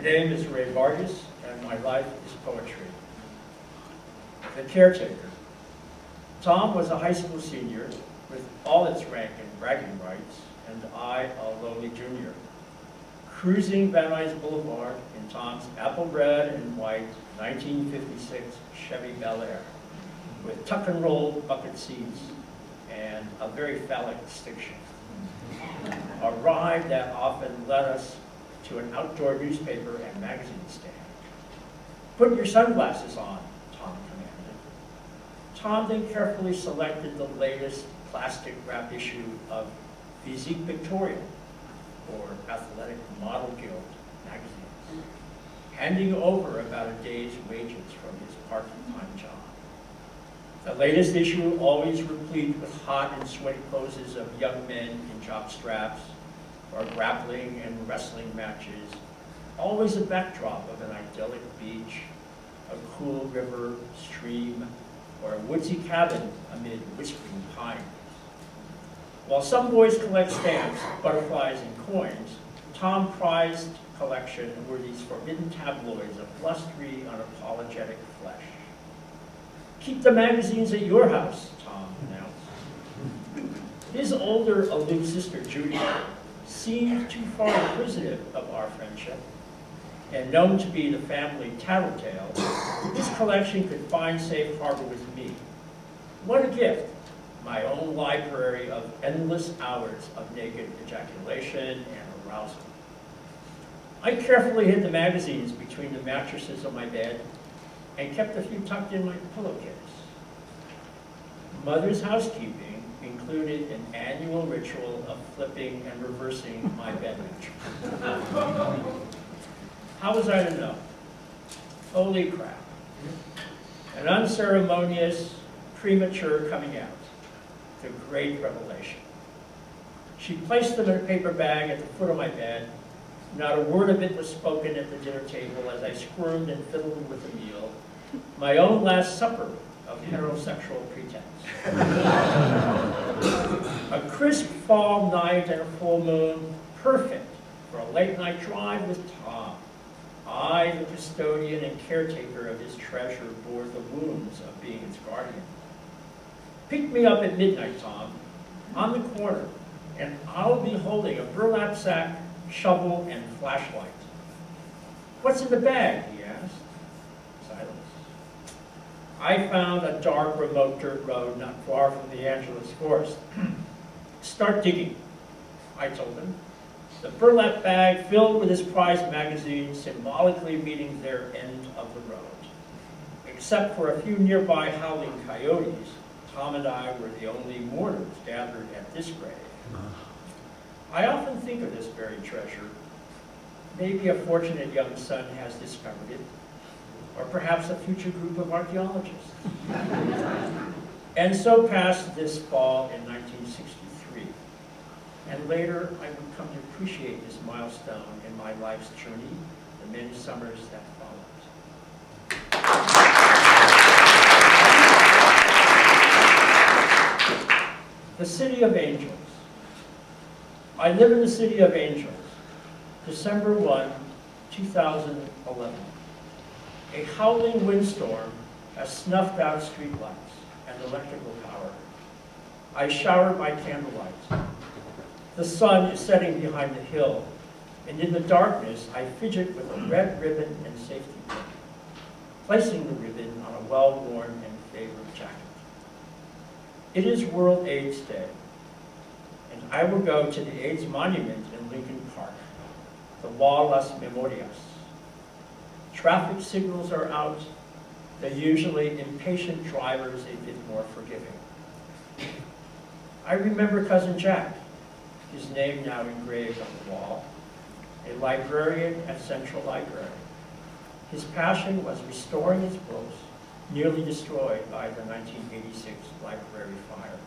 name is Ray Vargas, and my life is poetry. The Caretaker. Tom was a high school senior with all its rank and bragging rights, and I a lowly junior. Cruising Van Nuys Boulevard in Tom's apple red and white 1956 Chevy Bel Air, with tuck and roll bucket seats and a very phallic stick shift. A ride that often led us to an outdoor newspaper and magazine stand. Put your sunglasses on, Tom commanded. Tom then carefully selected the latest plastic wrap issue of Physique Victorienne, or Athletic Model Guild magazines, handing over about a day's wages from his part-time job. The latest issue always replete with hot and sweaty poses of young men in jock straps, or grappling and wrestling matches, always a backdrop of an idyllic beach, a cool river, stream, or a woodsy cabin amid whispering pines. While some boys collect stamps, butterflies, and coins, Tom's prized collection were these forbidden tabloids of blustery, unapologetic flesh. Keep the magazines at your house, Tom announced. His older, aloof sister, Judy, seemed too far inquisitive of our friendship, and known to be the family tattletale, this collection could find safe harbor with me. What a gift! My own library of endless hours of naked ejaculation and arousal. I carefully hid the magazines between the mattresses of my bed and kept a few tucked in my pillowcase. Mother's housekeeping included an annual ritual of flipping and reversing my bed mattress. How was I to know? Holy crap. An unceremonious, premature coming out. The great revelation. She placed them in a paper bag at the foot of my bed. Not a word of it was spoken at the dinner table as I squirmed and fiddled with the meal, my own last supper of heterosexual pretense. A crisp fall night and a full moon, perfect for a late night drive with Tom. I, the custodian and caretaker of his treasure, bore the wounds of being its guardian. Pick me up at midnight, Tom, on the corner, and I'll be holding a burlap sack, shovel, and flashlight. What's in the bag, he asked. Silence. I found a dark, remote dirt road not far from the Angeles forest. Start digging, I told him. The burlap bag filled with his prized magazines, symbolically meeting their end of the road. Except for a few nearby howling coyotes, Tom and I were the only mourners gathered at this grave. I often think of this buried treasure. Maybe a fortunate young son has discovered it, or perhaps a future group of archaeologists. And so passed this fall in 1963. And later, I would come to appreciate this milestone in my life's journey, the many summers that followed. The City of Angels. I live in the City of Angels, December 1, 2011. A howling windstorm has snuffed out streetlights and electrical power. I shower by candlelight. The sun is setting behind the hill, and in the darkness, I fidget with a red ribbon and safety pin, placing the ribbon on a well-worn and favorite jacket. It is World AIDS Day, and I will go to the AIDS Monument in Lincoln Park, the Wall Las Memorias. Traffic signals are out, the usually impatient drivers a bit more forgiving. I remember Cousin Jack, his name now engraved on the wall, a librarian at Central Library. His passion was restoring his books, nearly destroyed by the 1986 library fire.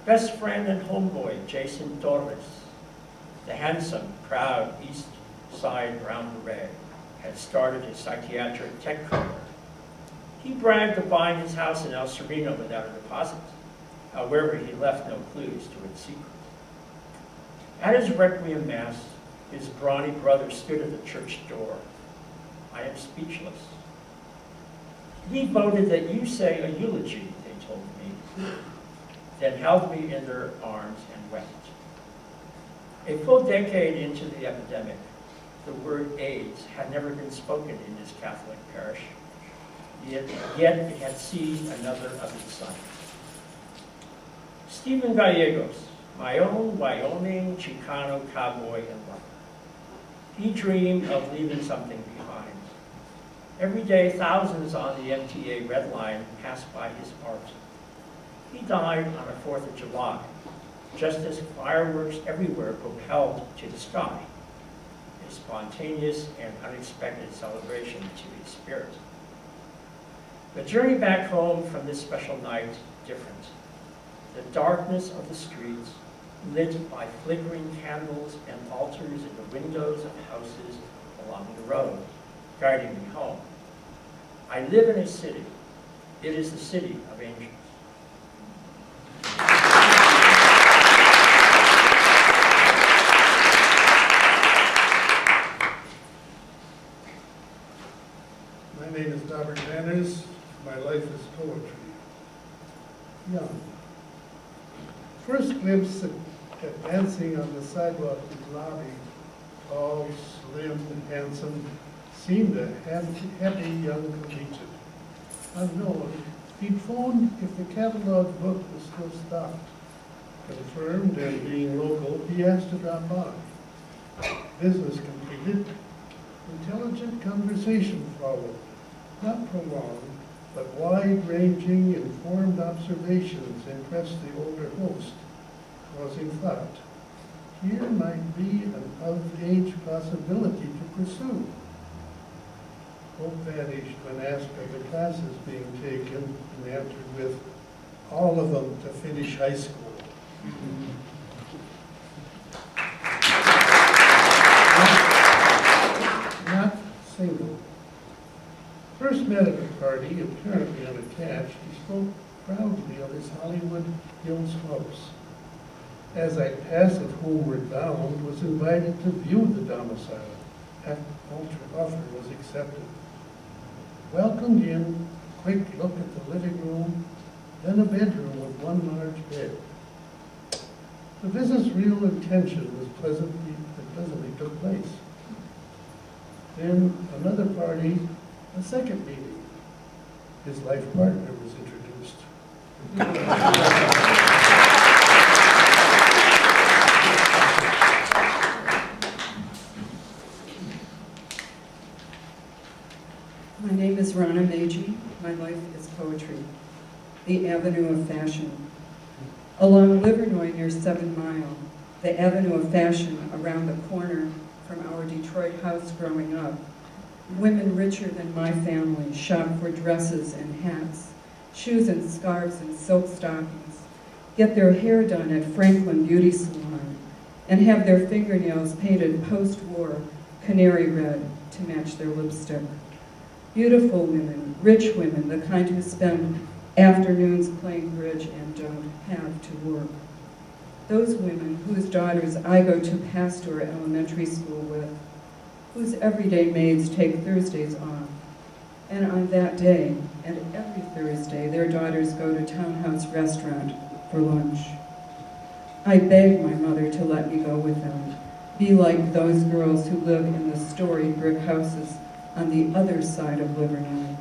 Best friend and homeboy, Jason Torres, the handsome, proud East Side Brown Beret, had started his psychiatric tech career. He bragged of buying his house in El Sereno without a deposit. However, he left no clues to its secret. At his Requiem Mass, His brawny brother stood at the church door. I am speechless. We voted that you say a eulogy, they told me, then held me in their arms and wept. A full decade into the epidemic, the word AIDS had never been spoken in this Catholic parish, yet it had seized another of its sons. Stephen Gallegos, my own Wyoming Chicano cowboy and lover. He dreamed of leaving something behind. Every day, thousands on the MTA Red Line passed by his art. He died on the 4th of July, just as fireworks everywhere propelled to the sky, a spontaneous and unexpected celebration to his spirit. The journey back home from this special night, different. The darkness of the streets, lit by flickering candles and altars in the windows of houses along the road, guiding me home. I live in a city. It is the city of angels. My name is Robert Manners. My life is poetry. Young. First glimpse at dancing on the sidewalk in the lobby, tall, slim, and handsome, seemed a happy young collegiate. Unknown, he'd phoned if the catalog book was still stocked. Confirmed, and being local, he asked to drop by. Business completed, intelligent conversation followed. Not prolonged, but wide-ranging, informed observations impressed the older host, causing thought. Here might be an of-age possibility to pursue. Hope vanished when asked of the classes being taken and answered with, all of them to finish high school. Not single. First met at a party, apparently unattached, he spoke proudly of his Hollywood Hills house. As I passed it homeward bound, was invited to view the domicile. Offer was accepted. Welcomed in, quick look at the living room, then a bedroom with one large bed. The visit's real intention was pleasantly took place. Then another party, a second meeting. His life partner was introduced. My name is Rana Meiji. My life is poetry. The Avenue of Fashion. Along Livernois near 7 Mile, the Avenue of Fashion around the corner from our Detroit house growing up, women richer than my family shop for dresses and hats, shoes and scarves and silk stockings, get their hair done at Franklin Beauty Salon, and have their fingernails painted post-war canary red to match their lipstick. Beautiful women, rich women, the kind who spend afternoons playing bridge and don't have to work. Those women whose daughters I go to Pasteur Elementary School with, whose everyday maids take Thursdays off. And on that day, and every Thursday, their daughters go to Townhouse Restaurant for lunch. I begged my mother to let me go with them, be like those girls who live in the storied brick houses on the other side of Livernois,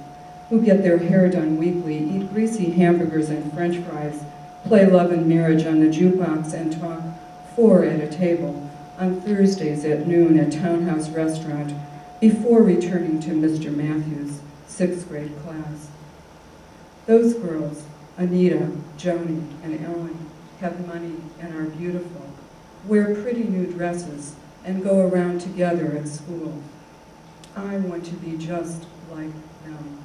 who get their hair done weekly, eat greasy hamburgers and French fries, play Love and Marriage on the jukebox, and talk 4 at a table on Thursdays at noon at Townhouse Restaurant before returning to Mr. Matthews' 6th grade class. Those girls, Anita, Joni, and Ellen, have money and are beautiful, wear pretty new dresses, and go around together at school. I want to be just like them.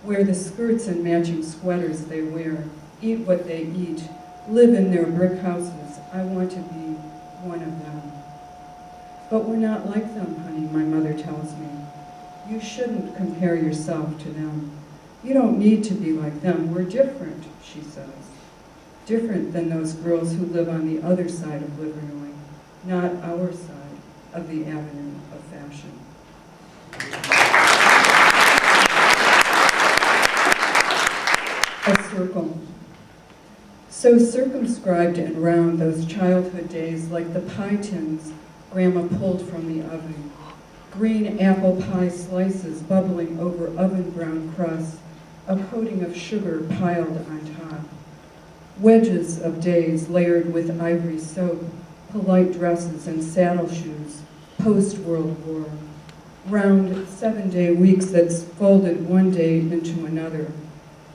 Wear the skirts and matching sweaters they wear, eat what they eat, live in their brick houses. I want to be one of them. But we're not like them, honey, my mother tells me. You shouldn't compare yourself to them. You don't need to be like them. We're different, she says. Different than those girls who live on the other side of Livernois, not our side. of the Avenue of Fashion. A circle. So circumscribed and round those childhood days, like the pie tins Grandma pulled from the oven. Green apple pie slices bubbling over oven-brown crusts, a coating of sugar piled on top. Wedges of days layered with ivory soap, polite dresses and saddle shoes, post-World War. Round 7-day weeks that folded one day into another,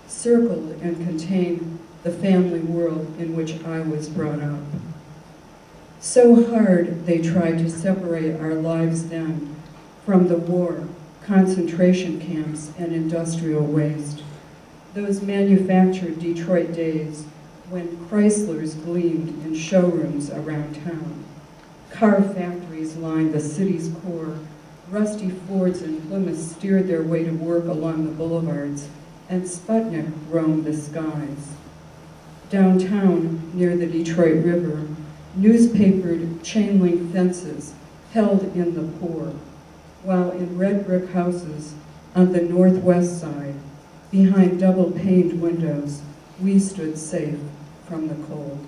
circled and contained the family world in which I was brought up. So hard they tried to separate our lives then from the war, concentration camps, and industrial waste. Those manufactured Detroit days when Chryslers gleamed in showrooms around town. Car factories lined the city's core. Rusty Fords and Plymouths steered their way to work along the boulevards, and Sputnik roamed the skies. Downtown, near the Detroit River, newspapered chain-link fences held in the poor, while in red brick houses on the northwest side, behind double-paned windows, we stood safe from the cold.